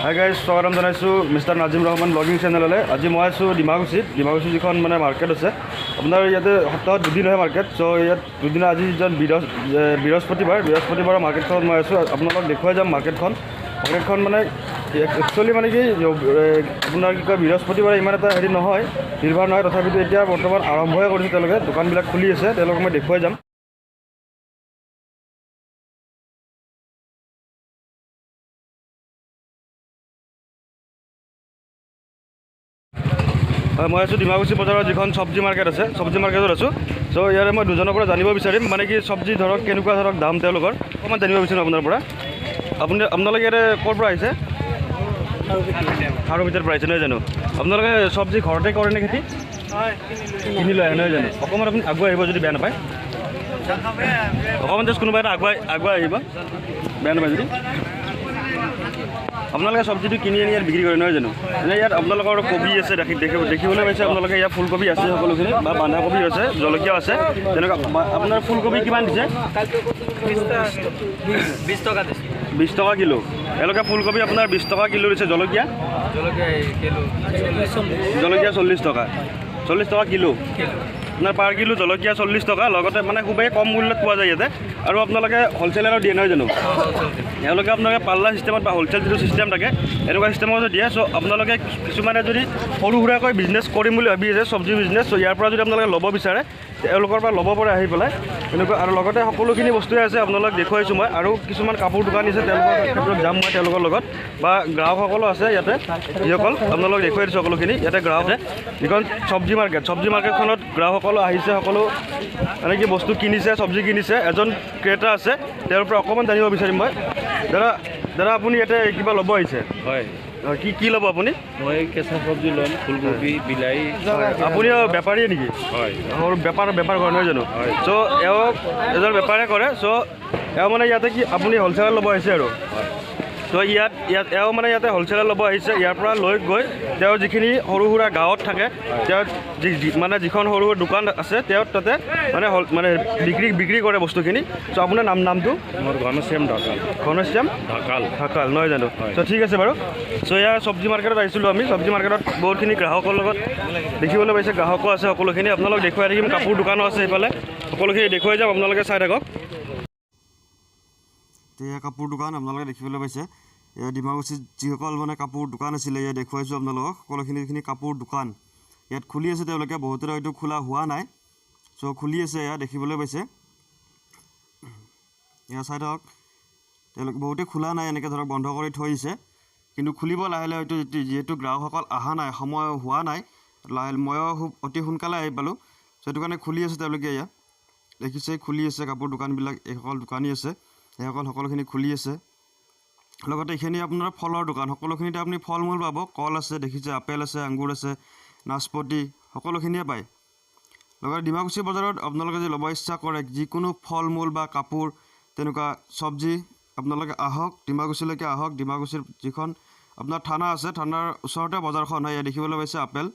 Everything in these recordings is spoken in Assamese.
হাই গাইজ স্বাগতম জনাইছোঁ মিষ্টাৰ নাজিম ৰহমান ব্লগিং চেনেললৈ। আজি মই আছোঁ ডিমাকুছিত যিখন মানে মাৰ্কেট আছে। আপোনাৰ ইয়াতে সপ্তাহত দুদিন হয় মাৰ্কেট। চ' ইয়াত দুদিনা আজি যেন বৃহস্পতিবাৰৰ মাৰ্কেটখনত মই আছোঁ। আপোনালোকক দেখুৱাই যাম মাৰ্কেটখন মানে একচুৱেলি মানে কি আপোনাৰ কি কয় বৃহস্পতিবাৰে ইমান এটা হেৰি নহয়, নিৰ্ভৰ নহয়, তথাপিতো এতিয়া বৰ্তমান আৰম্ভহে কৰিছে তেওঁলোকে, দোকানবিলাক খুলি আছে, তেওঁলোকক মই দেখুৱাই যাম। হয়, মই আছোঁ ডিমাকুছী বজাৰৰ যিখন চব্জি মাৰ্কেট আছে, চব্জি মাৰ্কেটত আছোঁ। চ' ইয়াৰে মই দুজনৰ পৰা জানিব বিচাৰিম মানে কি চব্জি ধৰক কেনেকুৱা ধৰক দাম তেওঁলোকৰ অকণমান জানিব বিচাৰিম আপোনাৰ পৰা। আপোনালোকে ইয়াতে ক'ৰ পৰা আহিছে? খাৰুপেটীয়াৰ পৰা আহিছে নহয় জানো? আপোনালোকে চব্জি ঘৰতে কৰে নে খেতি? কিনি লৈ আহে নহয় জানো? অকণমান আপুনি আগুৱাই আহিব যদি বেয়া নাপায়, অকণমান জাষ্ট কোনোবা এটা আগুৱাই আহিব, বেয়া নাপায় যদি। আপোনালোকে চব্জিটো কিনি আনি ইয়াত বিক্ৰী কৰে নহয় জানো? এনে ইয়াত আপোনালোকৰ কবি আছে, দেখিবলৈ পাইছে আপোনালোকে ইয়াত ফুলকবি আছে সকলোখিনি, বা বন্ধাকবি আছে, জলকীয়া আছে তেনেকুৱা। আপোনাৰ ফুলকবি কিমান দিছে? 20 টকা কিলো। এওঁলোকে ফুলকবি আপোনাৰ 20 টকা কিলো দিছে। জলকীয়া 40 টকা। 40 টকা কিলো আপোনাৰ পাৰ কিলো জলকীয়া 40 টকা। লগতে মানে খুবেই কম মূল্যত পোৱা যায় ইয়াতে। আৰু আপোনালোকে হ'লচেলাৰো দিয়ে নহয় জানো? এওঁলোকে আপোনালোকে পাল্লা চিষ্টেমত বা হ'লচেল যিটো চিষ্টেম থাকে এনেকুৱা চিষ্টেমতো দিয়ে। চ' আপোনালোকে কিছুমানে যদি সৰু সুৰাকৈ বিজনেছ কৰিম বুলি ভাবি আছে, চব্জি বিজনেছ, চ' ইয়াৰ পৰা যদি আপোনালোকে ল'ব বিচাৰে এওঁলোকৰ পৰা ল'ব পাৰে আহি পেলাই এনেকুৱা। আৰু লগতে সকলোখিনি বস্তুৱে আছে আপোনালোক দেখুৱাইছোঁ মই। আৰু কিছুমান কাপোৰ দোকান আছে, তেওঁলোকৰ ক্ষেত্ৰত যাম মই তেওঁলোকৰ লগত, বা গ্ৰাহকসকলো আছে ইয়াতে, যিসকল আপোনালোক দেখুৱাই দিছোঁ সকলোখিনি। ইয়াতে গ্ৰাহক আছে, যিখন চব্জি মাৰ্কেটখনত গ্ৰাহকসকলো আহিছে, সকলো মানে কি বস্তু কিনিছে, চব্জি কিনিছে। এজন ক্ৰেতা আছে, তেওঁৰ পৰা অকণমান জানিব বিচাৰিম মই। দাদা আপুনি ইয়াতে কিবা ল'ব আহিছে? হয়। কি ল'ব আপুনি? মই কেঁচা চব্জি ল'ম, ফুলকবি, বিলাহী। আপুনি বেপাৰীয়ে নেকি? হয়। বেপাৰ কৰে নহয় জানো? হয়। চ' এজন বেপাৰে কৰে। চ' মানে ইয়াতে কি আপুনি হ'লচেলত ল'ব আহিছে আৰু? হয়। তো ইয়াত মানে ইয়াতে হ'লচেলত ল'ব আহিছে। ইয়াৰ পৰা লৈ গৈ তেওঁৰ যিখিনি সৰু সুৰা গাঁৱত থাকে, তেওঁ মানে যিখন সৰু সুৰা দোকান আছে, তেওঁ তাতে মানে বিক্ৰী কৰে বস্তুখিনি। চ' আপোনাৰ নামটো? মোৰ ঘনশ্যাম ঢাকাল নহয় জানো? চ' ঠিক আছে বাৰু। চ' ইয়াৰ চব্জি মাৰ্কেটত আহিছিলোঁ আমি। চব্জি মাৰ্কেটত বহুতখিনি গ্ৰাহকৰ লগত দেখিবলৈ পাইছে, গ্ৰাহকো আছে সকলোখিনি। আপোনালোক দেখুৱাই থাকিম, কাপোৰ দোকানো আছে এইফালে, সকলোখিনি দেখুৱাই যাম, আপোনালোকে চাই থাকক। এয়া কাপোৰ দোকান আপোনালোকে দেখিবলৈ পাইছে। এয়া ডিমাকুছিত যিসকল মানে কাপোৰ দোকান আছিলে ইয়াত দেখুৱাইছোঁ আপোনালোকক সকলোখিনি কাপোৰ দোকান ইয়াত খুলি আছে তেওঁলোকে। বহুতৰে হয়তো খোলা হোৱা নাই, চ' খুলি আছে এয়া দেখিবলৈ পাইছে। এয়া চাই থাকক, তেওঁলোকে বহুতে খোলা নাই, এনেকৈ ধৰক বন্ধ কৰি থৈ দিছে, কিন্তু খুলিব লাহে লাহে। হয়তো যিহেতু গ্ৰাহকসকল অহা নাই, সময় হোৱা নাই, ময়ো অতি সোনকালে আহি পালোঁ, চ' সেইটো কাৰণে খুলি আছে তেওঁলোকে। এয়া দেখিছে খুলি আছে কাপোৰ দোকানবিলাক, এইসকল দোকানী আছে সকলোখিনি খুলি আছে। লগতে এইখিনি আপোনাৰ ফলৰ দোকান, সকলোখিনিতে আপুনি ফল মূল পাব। কল আছে, দেখিছে আপেল আছে, আঙুৰ আছে, নাচপতি, সকলোখিনিয়ে পায়। লগতে ডিমাকুছী বজাৰত আপোনালোকে যদি ল'ব ইচ্ছা কৰে যিকোনো ফল মূল বা কাপোৰ তেনেকুৱা চব্জি, আপোনালোকে আহক, ডিমাকুছীলৈকে আহক। ডিমাকুছীৰ যিখন আপোনাৰ থানা আছে, থানাৰ ওচৰতে বজাৰখন হয়। ইয়াত দেখিবলৈ পাইছে আপেল,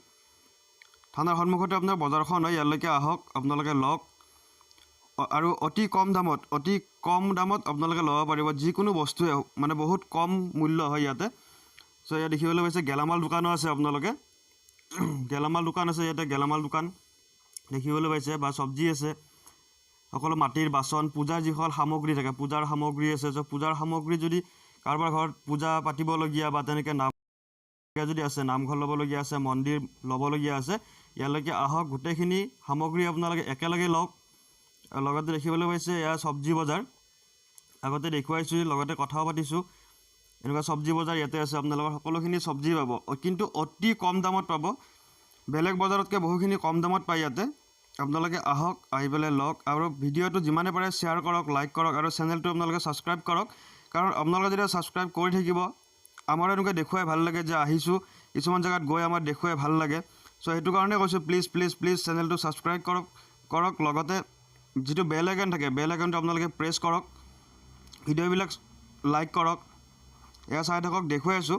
থানাৰ সন্মুখতে আপোনাৰ বজাৰখন হয়। ইয়ালৈকে আহক, আপোনালোকে লওক, আৰু অতি কম দামত আপোনালোকে ল'ব পাৰিব। যিকোনো বস্তুৱে মানে বহুত কম মূল্য হয় ইয়াতে। চ' ইয়াত দেখিবলৈ পাইছে গেলামাল দোকানো আছে, আপোনালোকে গেলামাল দোকান আছে ইয়াতে, গেলামাল দোকান দেখিবলৈ পাইছে, বা চব্জি আছে, সকলো মাটিৰ বাচন, পূজাৰ যিসকল সামগ্ৰী থাকে, পূজাৰ সামগ্ৰী আছে। চ' পূজাৰ সামগ্ৰী যদি কাৰোবাৰ ঘৰত পূজা পাতিবলগীয়া বা তেনেকৈ নাম যদি আছে, নামঘৰ ল'বলগীয়া আছে, মন্দিৰ ল'বলগীয়া আছে, ইয়ালৈকে আহক, গোটেইখিনি সামগ্ৰী আপোনালোকে একেলগে লওক। লগতে দেখিবলৈ পাইছে এয়া চব্জি বজাৰ, আগতে দেখুৱাইছোঁ, লগতে কথাও পাতিছোঁ। এনেকুৱা চব্জি বজাৰ ইয়াতে আছে, আপোনালোকৰ সকলোখিনি চব্জি পাব, কিন্তু অতি কম দামত পাব। বেলেগ বজাৰতকৈ বহুখিনি কম দামত পায় ইয়াতে। আপোনালোকে আহক, আহি পেলাই লওক, আৰু ভিডিঅ'টো যিমানে পাৰে শ্বেয়াৰ কৰক, লাইক কৰক, আৰু চেনেলটো আপোনালোকে ছাবস্ক্ৰাইব কৰক। কাৰণ আপোনালোকে যেতিয়া ছাবস্ক্ৰাইব কৰি থাকিব, আমাৰ এনেকুৱা দেখুৱাই ভাল লাগে যে আহিছোঁ, কিছুমান জেগাত গৈ আমাৰ দেখুৱাই ভাল লাগে। চ' সেইটো কাৰণে কৈছোঁ, প্লিজ চেনেলটো ছাবস্ক্ৰাইব কৰক। লগতে যিটো বেল আইকন থাকে, বেল আইকনটো আপোনালোকে প্ৰেছ কৰক, ভিডিঅ'বিলাক লাইক কৰক। এয়া চাই থাকক, দেখুৱাই আছোঁ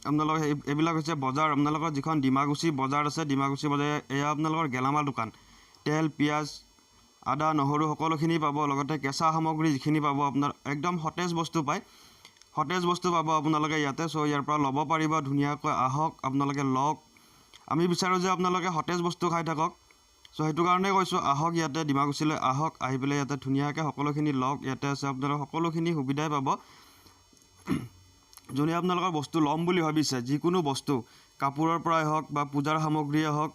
আপোনালোকে। এইবিলাক হৈছে বজাৰ, আপোনালোকৰ যিখন ডিমাকুছী বজাৰ আছে, ডিমাকুছী বজাৰ এয়া আপোনালোকৰ গেলামাল দোকান। তেল, পিঁয়াজ, আদা, নহৰু সকলোখিনি পাব। লগতে কেঁচা সামগ্ৰী যিখিনি পাব, আপোনাৰ একদম সতেজ বস্তু পায়। সতেজ বস্তু পাব আপোনালোকে ইয়াতে। চ' ইয়াৰ পৰা ল'ব পাৰিব ধুনীয়াকৈ। আহক আপোনালোকে লওক। আমি বিচাৰোঁ যে আপোনালোকে সতেজ বস্তু খাই থাকক। চ' সেইটো কাৰণে কৈছোঁ আহক ইয়াতে ডিমাকুছিলৈ আহক। আহি পেলাই ইয়াতে ধুনীয়াকৈ সকলোখিনি লওক। ইয়াতে আছে আপোনালোকে সকলোখিনি সুবিধাই পাব। যোনে আপোনালোকৰ বস্তু ল'ম বুলি ভাবিছে, যিকোনো বস্তু কাপোৰৰ পৰাই হওক বা পূজাৰ সামগ্ৰীয়ে হওক।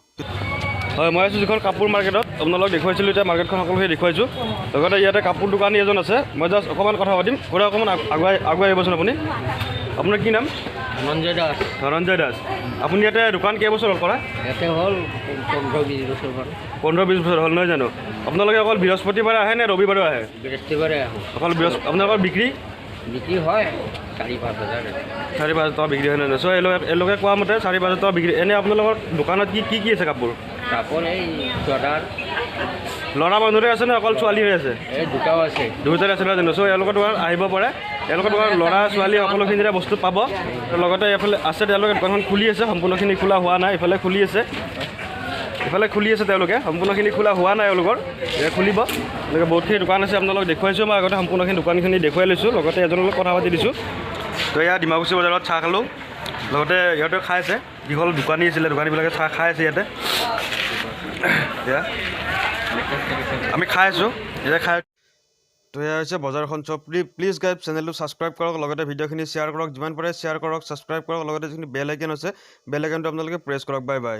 হয়, মই আছোঁ যিখন কাপোৰ মাৰ্কেটত আপোনালোকক দেখুৱাইছিলোঁ। এতিয়া মাৰ্কেটখন সকলোকে দেখুৱাইছোঁ। লগতে ইয়াতে কাপোৰ দোকানী এজন আছে। মই জাষ্ট অকণমান কথা পাতিম। খুৰা অকণমান আগুৱাই আহিবচোন আপুনি। আপোনাৰ কি নাম? ধনঞ্জয় দাস। ধনঞ্জয় দাস। আপুনি ইয়াতে দোকান কেইবছৰ হ'ল কৰা? ইয়াতে হ'ল 15-20 বছৰমান। 15-20 বছৰ হ'ল নহয় জানো? আপোনালোকে অকল বৃহস্পতিবাৰে আহে নে ৰবিবাৰেও আহে? বৃহস্পতিবাৰে আহোঁ। অকল আপোনালোকৰ বিক্ৰী হয় 4-5 হাজাৰ। 4-5 টকা বিক্ৰী হয় নহয়? চ' এওঁলোকে কোৱা মতে 4-5 টকা বিক্ৰী। এনেই আপোনালোকৰ দোকানত কি আছে কাপোৰ? কাপোৰ এই চুৱেটাৰ। ল'ৰা মানুহৰে আছে নে অকল ছোৱালীৰে আছে? এই দুটাও আছে। দুয়োটাৰে আছে নহয় জানো? চ' এওঁলোকৰ দোকানত আহিব পাৰে। এওঁলোকৰ দোকানত ল'ৰা ছোৱালী সকলোখিনিৰে বস্তু পাব। লগতে এইফালে আছে তেওঁলোকে দোকানখন খুলি আছে। সম্পূৰ্ণখিনি খোলা হোৱা নাই। ইফালে খুলি আছে তেওঁলোকে। সম্পূৰ্ণখিনি খোলা হোৱা নাই এওঁলোকৰ। খুলিব। এনেকৈ বহুতখিনি দোকান আছে আপোনালোকক দেখুৱাইছোঁ। মই আগতে সম্পূৰ্ণখিনি দোকানখিনি দেখুৱাই লৈছোঁ। লগতে এজনৰ লগত কথা পাতি দিছোঁ। তো এয়া ডিমাকুছী বজাৰত চাহ খালোঁ। লগতে ইহঁতে খাই আছে। যিসকল দোকানী আছিলে দোকানীবিলাকে চাহ খাই আছে ইয়াতে। এয়া আমি খাই আছোঁ। এতিয়া তো এয়া হৈছে বজাৰখন। চ' প্লিজ গাইজ চেনেলটো ছাবস্ক্ৰাইব কৰক। লগতে ভিডিঅ'খিনি শ্বেয়াৰ কৰক। যিমান পাৰে শ্বেয়াৰ কৰক, ছাবস্ক্ৰাইব কৰক। লগতে যিখিনি বেল আইকন আছে বেল আইকনটো আপোনালোকে প্ৰেছ কৰক। Bye bye.